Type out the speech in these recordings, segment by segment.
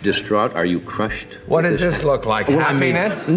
distraught? Are you crushed? What does this look like? Well, Happiness? I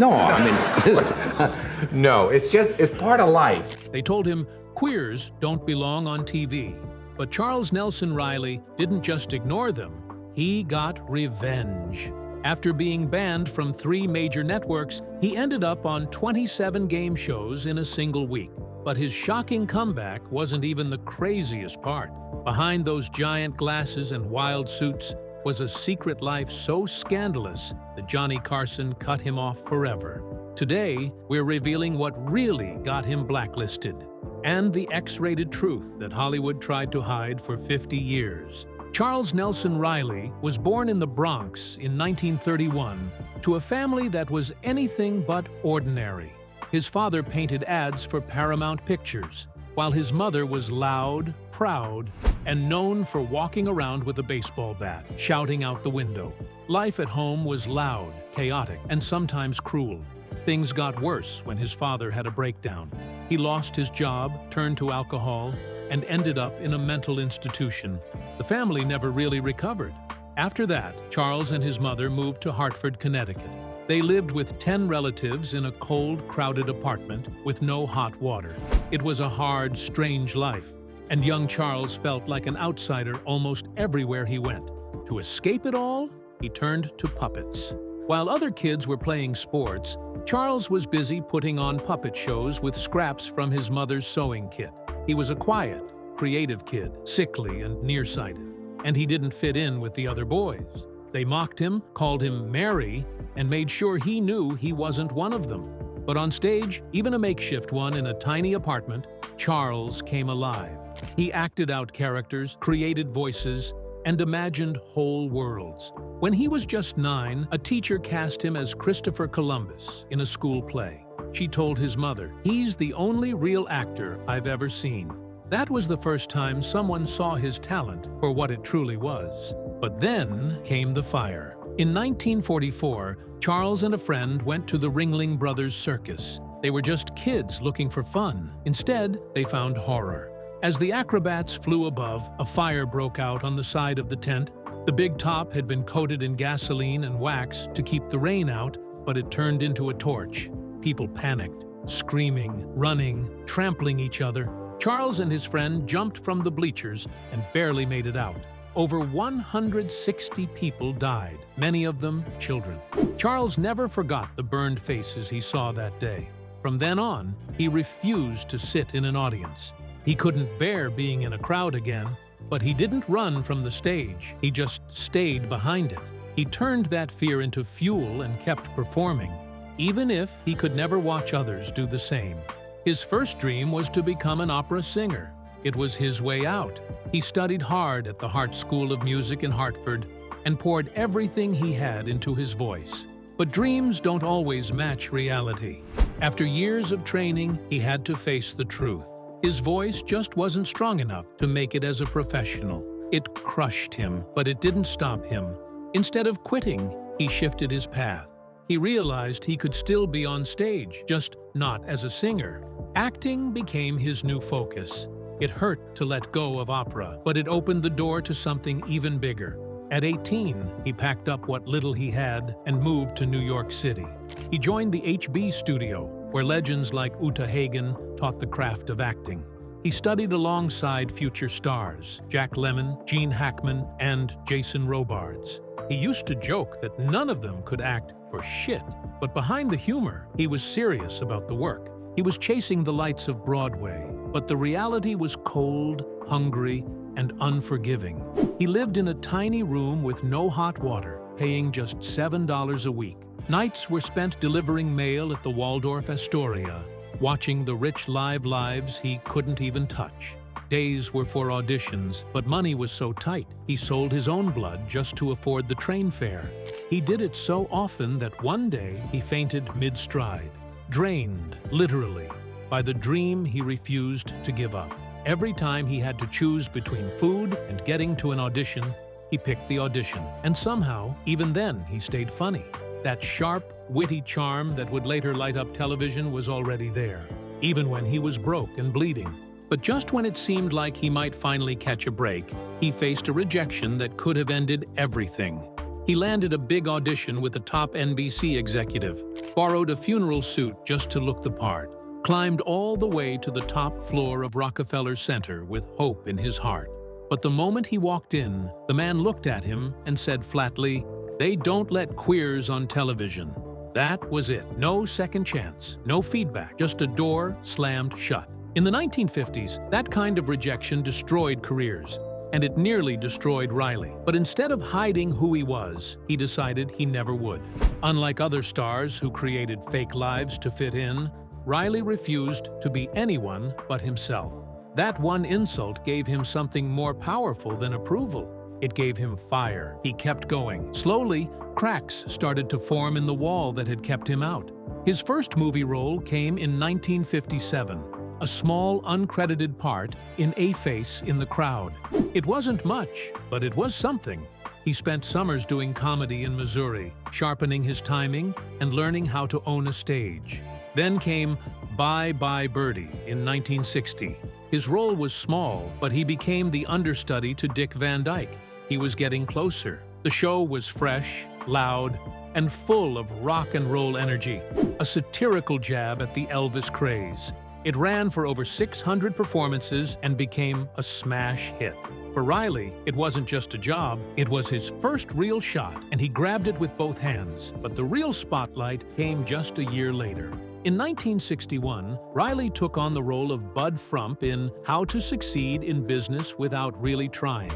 mean, No, it's part of life. They told him queers don't belong on TV. But Charles Nelson Reilly didn't just ignore them, he got revenge. After being banned from 3 major networks, he ended up on 27 game shows in a single week. But his shocking comeback wasn't even the craziest part. Behind those giant glasses and wild suits was a secret life so scandalous that Johnny Carson cut him off forever. Today, we're revealing what really got him blacklisted, and the X-rated truth that Hollywood tried to hide for 50 years. Charles Nelson Reilly was born in the Bronx in 1931 to a family that was anything but ordinary. His father painted ads for Paramount Pictures, while his mother was loud, proud, and known for walking around with a baseball bat, shouting out the window. Life at home was loud, chaotic, and sometimes cruel. Things got worse when his father had a breakdown. He lost his job, turned to alcohol, and ended up in a mental institution. The family never really recovered. After that, Charles and his mother moved to Hartford, Connecticut. They lived with 10 relatives in a cold, crowded apartment with no hot water. It was a hard, strange life, and young Charles felt like an outsider almost everywhere he went. To escape it all, he turned to puppets. While other kids were playing sports, Charles was busy putting on puppet shows with scraps from his mother's sewing kit. He was a quiet, creative kid, sickly and nearsighted, and he didn't fit in with the other boys. They mocked him, called him Mary, and made sure he knew he wasn't one of them. But on stage, even a makeshift one in a tiny apartment, Charles came alive. He acted out characters, created voices, and imagined whole worlds. When he was just 9, a teacher cast him as Christopher Columbus in a school play. She told his mother, "He's the only real actor I've ever seen." That was the first time someone saw his talent for what it truly was. But then came the fire. In 1944, Charles and a friend went to the Ringling Brothers Circus. They were just kids looking for fun. Instead, they found horror. As the acrobats flew above, a fire broke out on the side of the tent. The big top had been coated in gasoline and wax to keep the rain out, but it turned into a torch. People panicked, screaming, running, trampling each other. Charles and his friend jumped from the bleachers and barely made it out. Over 160 people died, many of them children. Charles never forgot the burned faces he saw that day. From then on, he refused to sit in an audience. He couldn't bear being in a crowd again, but he didn't run from the stage. He just stayed behind it. He turned that fear into fuel and kept performing, even if he could never watch others do the same. His first dream was to become an opera singer. It was his way out. He studied hard at the Hart School of Music in Hartford and poured everything he had into his voice. But dreams don't always match reality. After years of training, he had to face the truth. His voice just wasn't strong enough to make it as a professional. It crushed him, but it didn't stop him. Instead of quitting, he shifted his path. He realized he could still be on stage, just not as a singer. Acting became his new focus. It hurt to let go of opera, but it opened the door to something even bigger. At 18, he packed up what little he had and moved to New York City. He joined the HB studio, where legends like Uta Hagen taught the craft of acting. He studied alongside future stars, Jack Lemmon, Gene Hackman, and Jason Robards. He used to joke that none of them could act for shit, but behind the humor, he was serious about the work. He was chasing the lights of Broadway, but the reality was cold, hungry, and unforgiving. He lived in a tiny room with no hot water, paying just $7 a week. Nights were spent delivering mail at the Waldorf Astoria, watching the rich live lives he couldn't even touch. Days were for auditions, but money was so tight, he sold his own blood just to afford the train fare. He did it so often that one day he fainted mid-stride, drained, literally, by the dream he refused to give up. Every time he had to choose between food and getting to an audition, he picked the audition. And somehow, even then, he stayed funny. That sharp, witty charm that would later light up television was already there, even when he was broke and bleeding. But just when it seemed like he might finally catch a break, he faced a rejection that could have ended everything. He landed a big audition with a top NBC executive, borrowed a funeral suit just to look the part, climbed all the way to the top floor of Rockefeller Center with hope in his heart. But the moment he walked in, the man looked at him and said flatly, "They don't let queers on television." That was it. No second chance, no feedback, just a door slammed shut. In the 1950s, that kind of rejection destroyed careers, and it nearly destroyed Reilly. But instead of hiding who he was, he decided he never would. Unlike other stars who created fake lives to fit in, Reilly refused to be anyone but himself. That one insult gave him something more powerful than approval. It gave him fire. He kept going. Slowly, cracks started to form in the wall that had kept him out. His first movie role came in 1957, a small, uncredited part in A Face in the Crowd. It wasn't much, but it was something. He spent summers doing comedy in Missouri, sharpening his timing and learning how to own a stage. Then came Bye Bye Birdie in 1960. His role was small, but he became the understudy to Dick Van Dyke. He was getting closer. The show was fresh, loud, and full of rock and roll energy, a satirical jab at the Elvis craze. It ran for over 600 performances and became a smash hit. For Reilly, it wasn't just a job, it was his first real shot, and he grabbed it with both hands. But the real spotlight came just a year later. In 1961, Reilly took on the role of Bud Frump in How to Succeed in Business Without Really Trying.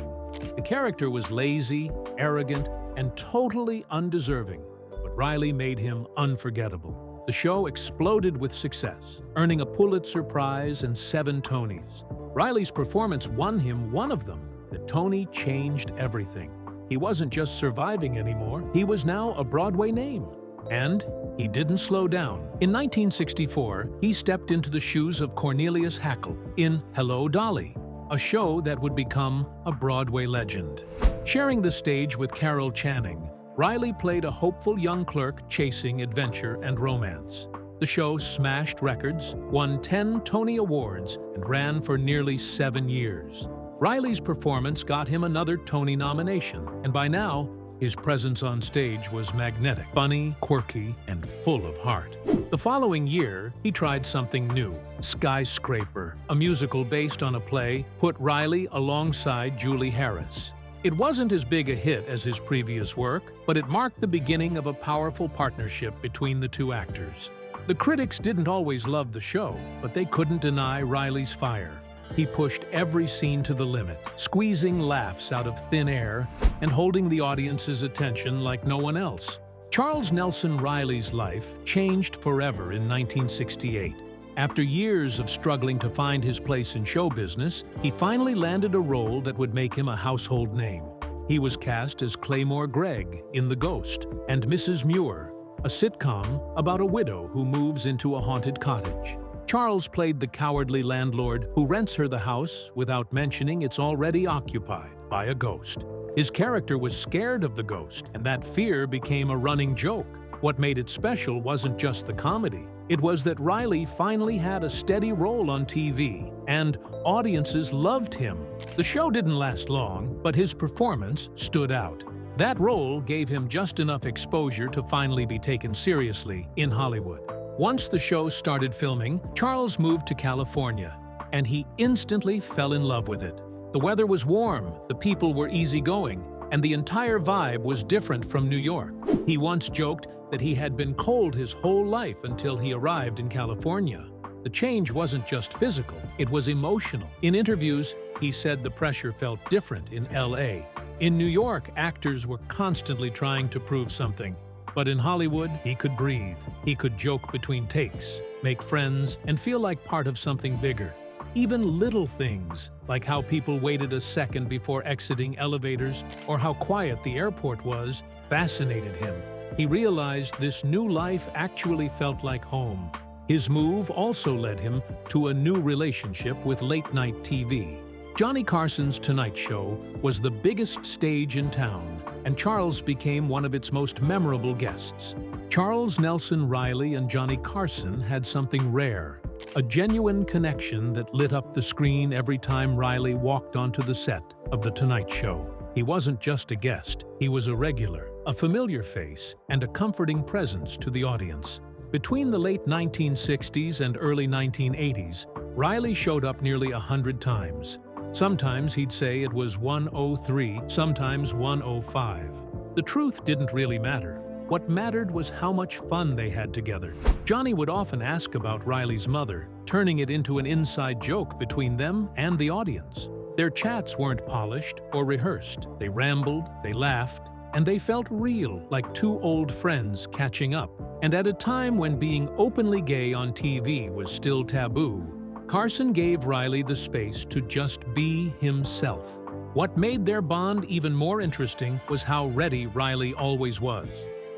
The character was lazy, arrogant, and totally undeserving, but Reilly made him unforgettable. The show exploded with success, earning a Pulitzer Prize and 7 Tonys. Reilly's performance won him one of them. The Tony changed everything. He wasn't just surviving anymore, he was now a Broadway name. And he didn't slow down. In 1964, he stepped into the shoes of Cornelius Hackle in Hello, Dolly, a show that would become a Broadway legend. Sharing the stage with Carol Channing, Reilly played a hopeful young clerk chasing adventure and romance. The show smashed records, won 10 Tony Awards, and ran for nearly 7 years. Reilly's performance got him another Tony nomination, and by now, his presence on stage was magnetic, funny, quirky, and full of heart. The following year, he tried something new. Skyscraper, a musical based on a play, put Reilly alongside Julie Harris. It wasn't as big a hit as his previous work, but it marked the beginning of a powerful partnership between the two actors. The critics didn't always love the show, but they couldn't deny Reilly's fire. He pushed every scene to the limit, squeezing laughs out of thin air and holding the audience's attention like no one else. Charles Nelson Reilly's life changed forever in 1968. After years of struggling to find his place in show business, he finally landed a role that would make him a household name. He was cast as Claymore Gregg in The Ghost and Mrs. Muir, a sitcom about a widow who moves into a haunted cottage. Charles played the cowardly landlord who rents her the house without mentioning it's already occupied by a ghost. His character was scared of the ghost, and that fear became a running joke. What made it special wasn't just the comedy. It was that Reilly finally had a steady role on TV, and audiences loved him. The show didn't last long, but his performance stood out. That role gave him just enough exposure to finally be taken seriously in Hollywood. Once the show started filming, Charles moved to California, and he instantly fell in love with it. The weather was warm, the people were easygoing, and the entire vibe was different from New York. He once joked that he had been cold his whole life until he arrived in California. The change wasn't just physical, it was emotional. In interviews, he said the pressure felt different in LA. In New York, actors were constantly trying to prove something. But in Hollywood, he could breathe. He could joke between takes, make friends, and feel like part of something bigger. Even little things, like how people waited a second before exiting elevators or how quiet the airport was, fascinated him. He realized this new life actually felt like home. His move also led him to a new relationship with late-night TV. Johnny Carson's Tonight Show was the biggest stage in town, and Charles became one of its most memorable guests. Charles Nelson Reilly and Johnny Carson had something rare, a genuine connection that lit up the screen every time Reilly walked onto the set of The Tonight Show. He wasn't just a guest, he was a regular, a familiar face and a comforting presence to the audience. Between the late 1960s and early 1980s, Reilly showed up nearly 100 times. Sometimes he'd say it was 103, sometimes 105. The truth didn't really matter. What mattered was how much fun they had together. Johnny would often ask about Reilly's mother, turning it into an inside joke between them and the audience. Their chats weren't polished or rehearsed. They rambled, they laughed, and they felt real, like two old friends catching up. And at a time when being openly gay on TV was still taboo, Carson gave Reilly the space to just be himself. What made their bond even more interesting was how ready Reilly always was.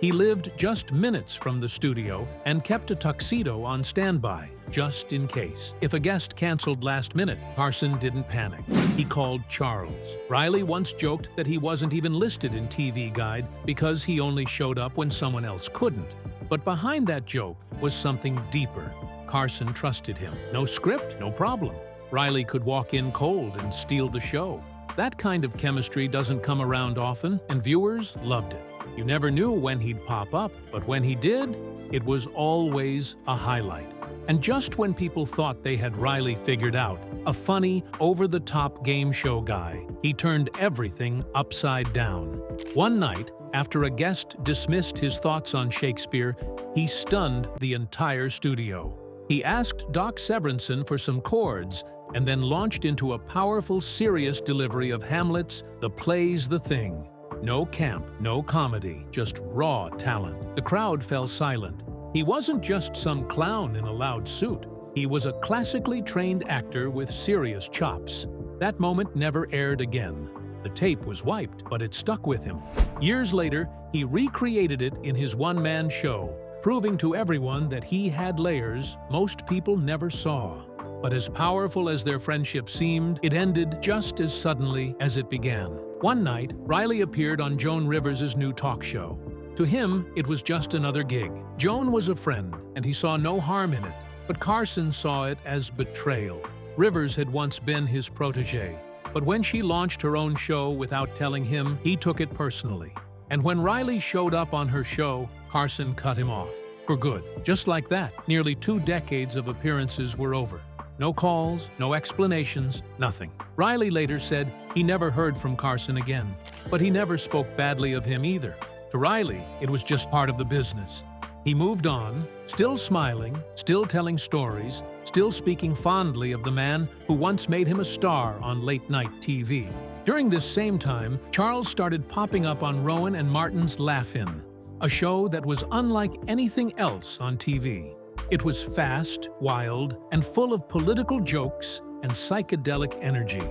He lived just minutes from the studio and kept a tuxedo on standby, just in case. If a guest canceled last minute, Carson didn't panic. He called Charles. Reilly once joked that he wasn't even listed in TV Guide because he only showed up when someone else couldn't. But behind that joke was something deeper. Carson trusted him. No script, no problem. Reilly could walk in cold and steal the show. That kind of chemistry doesn't come around often, and viewers loved it. You never knew when he'd pop up, but when he did, it was always a highlight. And just when people thought they had Reilly figured out, a funny, over-the-top game show guy, he turned everything upside down. One night, after a guest dismissed his thoughts on Shakespeare, he stunned the entire studio. He asked Doc Severinsen for some chords and then launched into a powerful, serious delivery of Hamlet's The Play's the Thing. No camp, no comedy, just raw talent. The crowd fell silent. He wasn't just some clown in a loud suit. He was a classically trained actor with serious chops. That moment never aired again. The tape was wiped, but it stuck with him. Years later, he recreated it in his one-man show, proving to everyone that he had layers most people never saw. But as powerful as their friendship seemed, it ended just as suddenly as it began. One night, Reilly appeared on Joan Rivers' new talk show. To him, it was just another gig. Joan was a friend, and he saw no harm in it. But Carson saw it as betrayal. Rivers had once been his protege. But when she launched her own show without telling him, he took it personally. And when Reilly showed up on her show, Carson cut him off. For good. Just like that, nearly 2 decades of appearances were over. No calls, no explanations, nothing. Reilly later said he never heard from Carson again, but he never spoke badly of him either. To Reilly, it was just part of the business. He moved on, still smiling, still telling stories, still speaking fondly of the man who once made him a star on late-night TV. During this same time, Charles started popping up on Rowan and Martin's Laugh-In, a show that was unlike anything else on TV. It was fast, wild, and full of political jokes and psychedelic energy.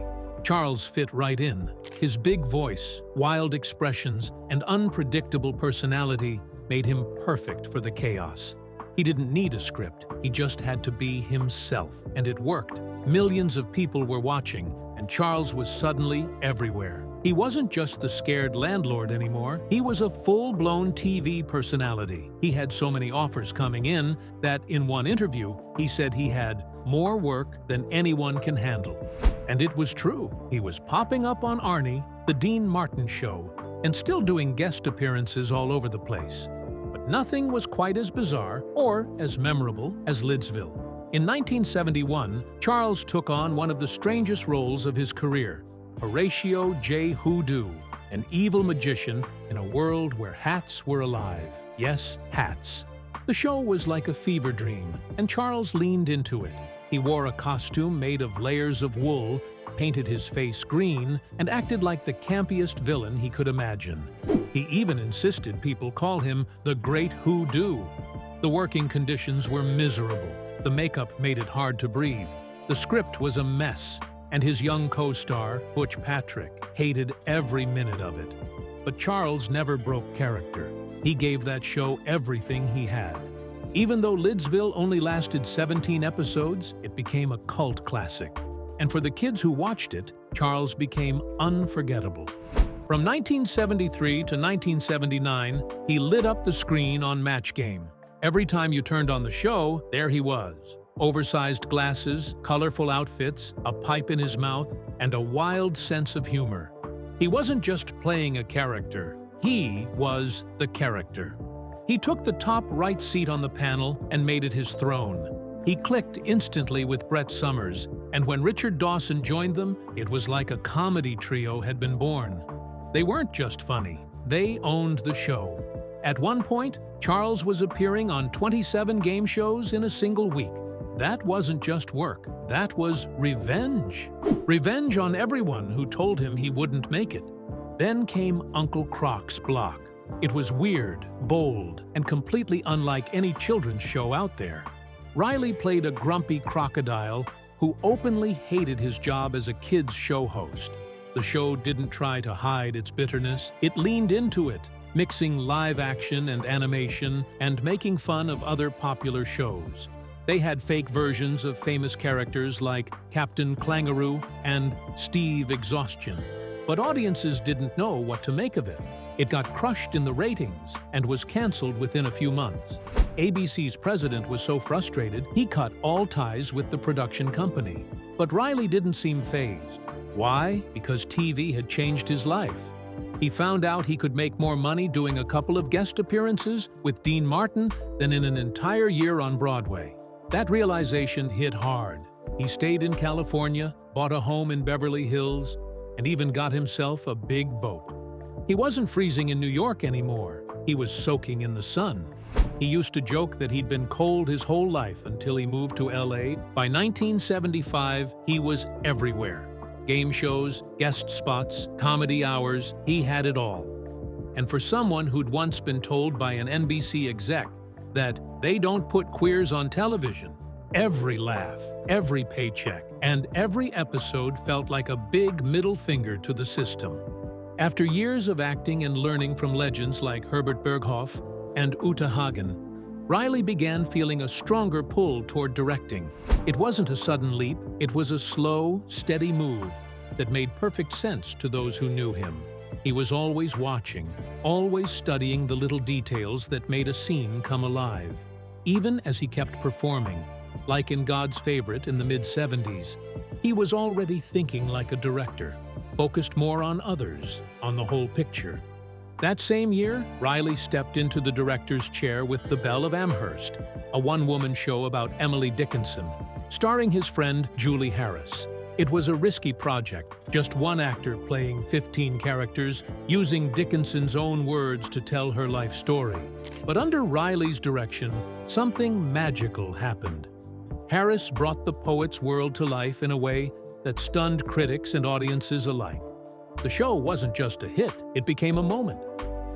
Charles fit right in. His big voice, wild expressions, and unpredictable personality made him perfect for the chaos. He didn't need a script, he just had to be himself, and it worked. Millions of people were watching, and Charles was suddenly everywhere. He wasn't just the scared landlord anymore, he was a full-blown TV personality. He had so many offers coming in that in one interview, he said he had more work than anyone can handle. And it was true. He was popping up on Arnie, The Dean Martin Show, and still doing guest appearances all over the place. But nothing was quite as bizarre or as memorable as Lidsville. In 1971, Charles took on one of the strangest roles of his career, Horatio J. Hoodoo, an evil magician in a world where hats were alive. Yes, hats. The show was like a fever dream, and Charles leaned into it. He wore a costume made of layers of wool, painted his face green, and acted like the campiest villain he could imagine. He even insisted people call him the Great Hoodoo. The working conditions were miserable. The makeup made it hard to breathe. The script was a mess, and his young co-star, Butch Patrick, hated every minute of it. But Charles never broke character. He gave that show everything he had. Even though Lidsville only lasted 17 episodes, it became a cult classic. And for the kids who watched it, Charles became unforgettable. From 1973 to 1979, he lit up the screen on Match Game. Every time you turned on the show, there he was. Oversized glasses, colorful outfits, a pipe in his mouth, and a wild sense of humor. He wasn't just playing a character, He was the character. He took the top right seat on the panel and made it his throne. He clicked instantly with Brett Somers, and when Richard Dawson joined them, it was like a comedy trio had been born. They weren't just funny, they owned the show. At one point, Charles was appearing on 27 game shows in a single week. That wasn't just work, that was revenge. Revenge on everyone who told him he wouldn't make it. Then came Uncle Croc's block. It was weird, bold, and completely unlike any children's show out there. Reilly played a grumpy crocodile who openly hated his job as a kids' show host. The show didn't try to hide its bitterness, it leaned into it, mixing live action and animation and making fun of other popular shows. They had fake versions of famous characters like Captain Clangaroo and Steve Exhaustion, but audiences didn't know what to make of it. It got crushed in the ratings and was canceled within a few months. ABC's president was so frustrated, he cut all ties with the production company. But Reilly didn't seem fazed. Why? Because TV had changed his life. He found out he could make more money doing a couple of guest appearances with Dean Martin than in an entire year on Broadway. That realization hit hard. He stayed in California, bought a home in Beverly Hills, and even got himself a big boat. He wasn't freezing in New York anymore. He was soaking in the sun. He used to joke that he'd been cold his whole life until he moved to LA. By 1975, he was everywhere. Game shows, guest spots, comedy hours, he had it all. And for someone who'd once been told by an NBC exec that they don't put queers on television, every laugh, every paycheck, and every episode felt like a big middle finger to the system. After years of acting and learning from legends like Herbert Berghoff and Uta Hagen, Reilly began feeling a stronger pull toward directing. It wasn't a sudden leap, it was a slow, steady move that made perfect sense to those who knew him. He was always watching, always studying the little details that made a scene come alive. Even as he kept performing, like in God's Favorite in the mid-70s, he was already thinking like a director, focused more on others, on the whole picture. That same year, Reilly stepped into the director's chair with The Bell of Amhurst, a one-woman show about Emily Dickinson, starring his friend Julie Harris. It was a risky project, just one actor playing 15 characters, using Dickinson's own words to tell her life story. But under Reilly's direction, something magical happened. Harris brought the poet's world to life in a way that stunned critics and audiences alike. The show wasn't just a hit, it became a moment.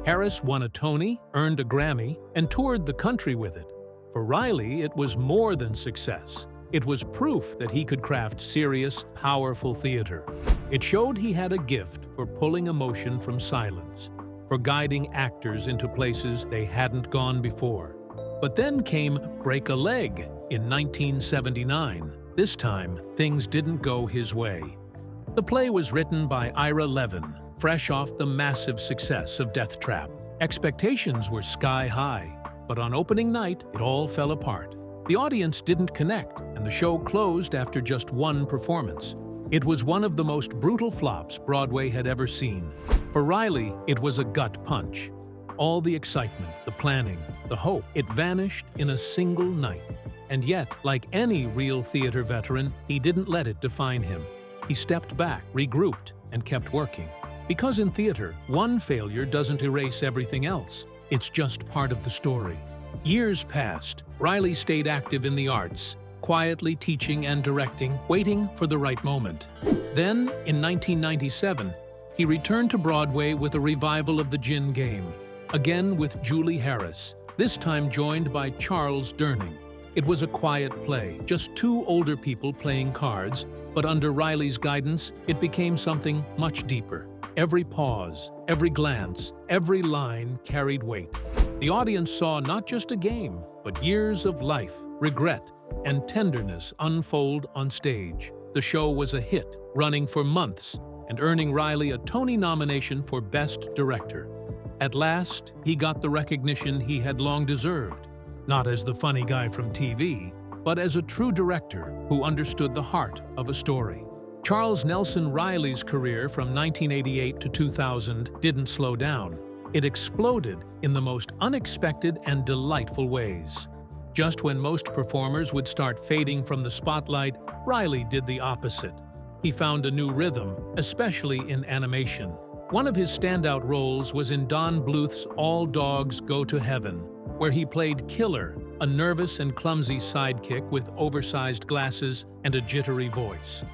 Harris won a Tony, earned a Grammy, and toured the country with it. For Reilly, it was more than success. It was proof that he could craft serious, powerful theater. It showed he had a gift for pulling emotion from silence, for guiding actors into places they hadn't gone before. But then came Break a Leg in 1979. This time, things didn't go his way. The play was written by Ira Levin, fresh off the massive success of Death Trap. Expectations were sky high, but on opening night, it all fell apart. The audience didn't connect, and the show closed after just one performance. It was one of the most brutal flops Broadway had ever seen. For Reilly, it was a gut punch. All the excitement, the planning, the hope, it vanished in a single night. And yet, like any real theater veteran, he didn't let it define him. He stepped back, regrouped, and kept working. Because in theater, one failure doesn't erase everything else. It's just part of the story. Years passed. Reilly stayed active in the arts, quietly teaching and directing, waiting for the right moment. Then, in 1997, he returned to Broadway with a revival of the Jin Game, again with Julie Harris, this time joined by Charles Durning. It was a quiet play, just two older people playing cards, but under Reilly's guidance, it became something much deeper. Every pause, every glance, every line carried weight. The audience saw not just a game, but years of life, regret, and tenderness unfold on stage. The show was a hit, running for months and earning Reilly a Tony nomination for Best Director. At last, he got the recognition he had long deserved, not as the funny guy from TV, but as a true director who understood the heart of a story. Charles Nelson Reilly's career from 1988 to 2000 didn't slow down. It exploded in the most unexpected and delightful ways. Just when most performers would start fading from the spotlight, Reilly did the opposite. He found a new rhythm, especially in animation. One of his standout roles was in Don Bluth's All Dogs Go to Heaven, where he played Killer, a nervous and clumsy sidekick with oversized glasses and a jittery voice.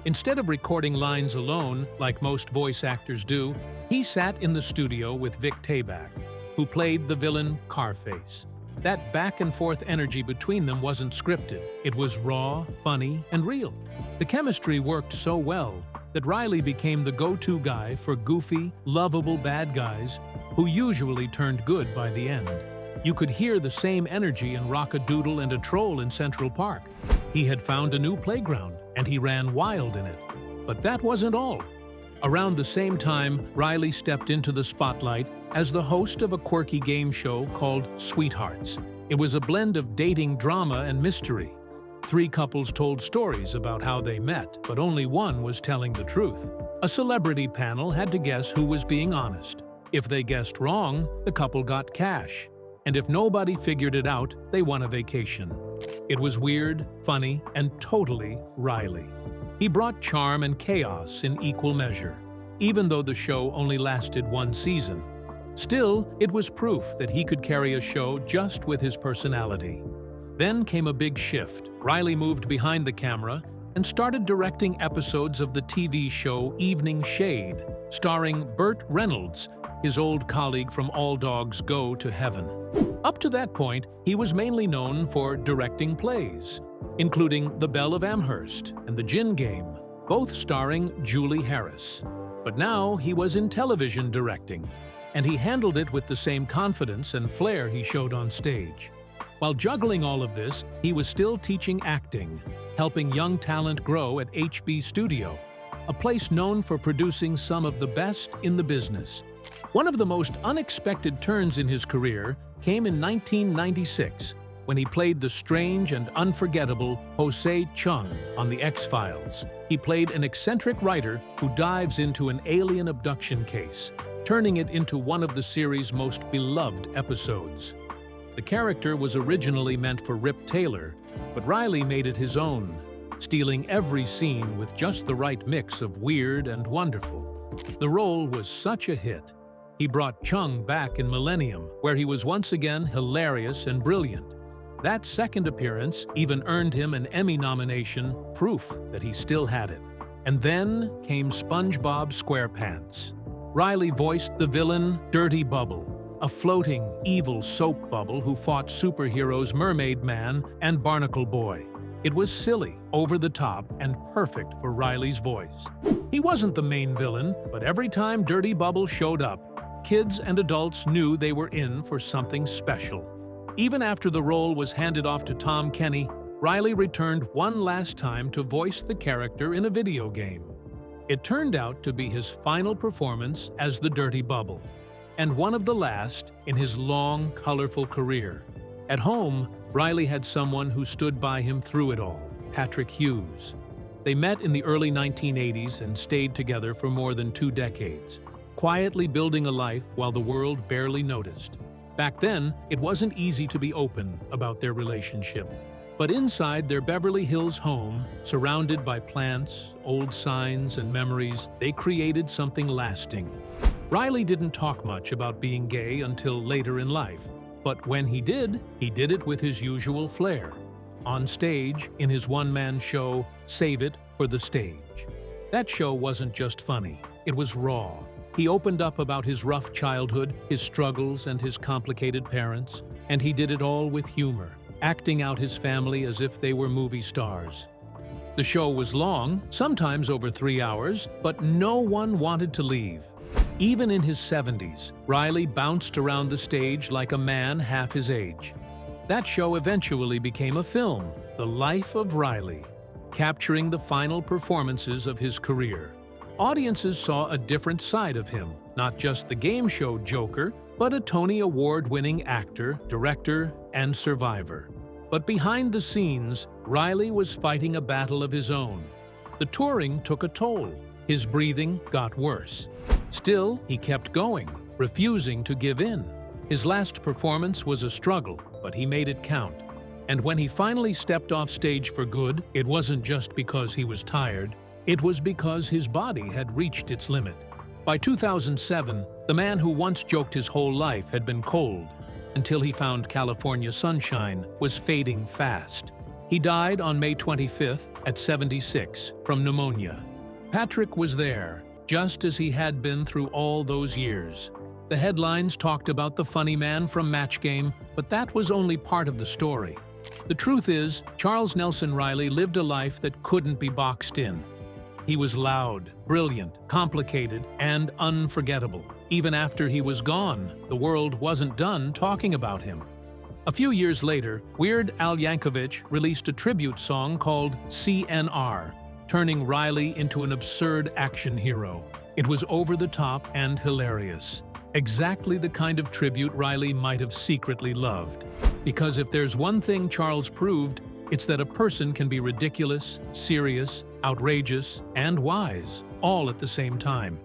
Instead of recording lines alone, like most voice actors do, he sat in the studio with Vic Tayback, who played the villain Carface. That back-and-forth energy between them wasn't scripted. It was raw, funny, and real. The chemistry worked so well that Reilly became the go-to guy for goofy, lovable bad guys who usually turned good by the end. You could hear the same energy in Rock-a-Doodle and a Troll in Central Park. He had found a new playground, and he ran wild in it. But that wasn't all. Around the same time, Reilly stepped into the spotlight as the host of a quirky game show called Sweethearts. It was a blend of dating drama and mystery. 3 couples told stories about how they met, but only one was telling the truth. A celebrity panel had to guess who was being honest. If they guessed wrong, the couple got cash. And if nobody figured it out, they won a vacation. It was weird, funny, and totally Reilly. He brought charm and chaos in equal measure, even though the show only lasted 1 season. Still, it was proof that he could carry a show just with his personality. Then came a big shift. Reilly moved behind the camera and started directing episodes of the TV show Evening Shade, starring Burt Reynolds, his old colleague from All Dogs Go to Heaven. Up to that point, he was mainly known for directing plays, including The Bell of Amhurst and The Jin Game, both starring Julie Harris. But now he was in television directing, and he handled it with the same confidence and flair he showed on stage. While juggling all of this, he was still teaching acting, helping young talent grow at HB Studio, a place known for producing some of the best in the business. One of the most unexpected turns in his career came in 1996, when he played the strange and unforgettable Jose Chung on the X-Files. He played an eccentric writer who dives into an alien abduction case, turning it into one of the series' most beloved episodes. The character was originally meant for Rip Taylor, but Reilly made it his own, stealing every scene with just the right mix of weird and wonderful. The role was such a hit. He brought Chung back in Millennium, where he was once again hilarious and brilliant. That second appearance even earned him an Emmy nomination, proof that he still had it. And then came SpongeBob SquarePants. Reilly voiced the villain Dirty Bubble, a floating, evil soap bubble who fought superheroes Mermaid Man and Barnacle Boy. It was silly, over the top, and perfect for Reilly's voice. He wasn't the main villain, but every time Dirty Bubble showed up, kids and adults knew they were in for something special. Even after the role was handed off to Tom Kenny, Reilly returned one last time to voice the character in a video game. It turned out to be his final performance as the Dirty Bubble, and one of the last in his long, colorful career. At home, Reilly had someone who stood by him through it all, Patrick Hughes. They met in the early 1980s and stayed together for more than 2 decades, quietly building a life while the world barely noticed. Back then, it wasn't easy to be open about their relationship. But inside their Beverly Hills home, surrounded by plants, old signs, and memories, they created something lasting. Reilly didn't talk much about being gay until later in life, but when he did it with his usual flair. On stage, in his one-man show, Save It for the Stage. That show wasn't just funny, it was raw. He opened up about his rough childhood, his struggles, and his complicated parents, and he did it all with humor, acting out his family as if they were movie stars. The show was long, sometimes over 3 hours, but no one wanted to leave. Even in his 70s, Reilly bounced around the stage like a man half his age. That show eventually became a film, The Life of Reilly, capturing the final performances of his career. Audiences saw a different side of him, not just the game show Joker, but a Tony Award-winning actor, director, and survivor. But behind the scenes, Reilly was fighting a battle of his own. The touring took a toll. His breathing got worse. Still, he kept going, refusing to give in. His last performance was a struggle, but he made it count. And when he finally stepped off stage for good, it wasn't just because he was tired, it was because his body had reached its limit. By 2007, the man who once joked his whole life had been cold, until he found California sunshine, was fading fast. He died on May 25th at 76 from pneumonia. Patrick was there, just as he had been through all those years. The headlines talked about the funny man from Match Game, but that was only part of the story. The truth is, Charles Nelson Reilly lived a life that couldn't be boxed in. He was loud, brilliant, complicated, and unforgettable. Even after he was gone, the world wasn't done talking about him. A few years later, Weird Al Yankovic released a tribute song called CNR, turning Reilly into an absurd action hero. It was over the top and hilarious. Exactly the kind of tribute Reilly might have secretly loved. Because if there's one thing Charles proved, it's that a person can be ridiculous, serious, outrageous, and wise, all at the same time.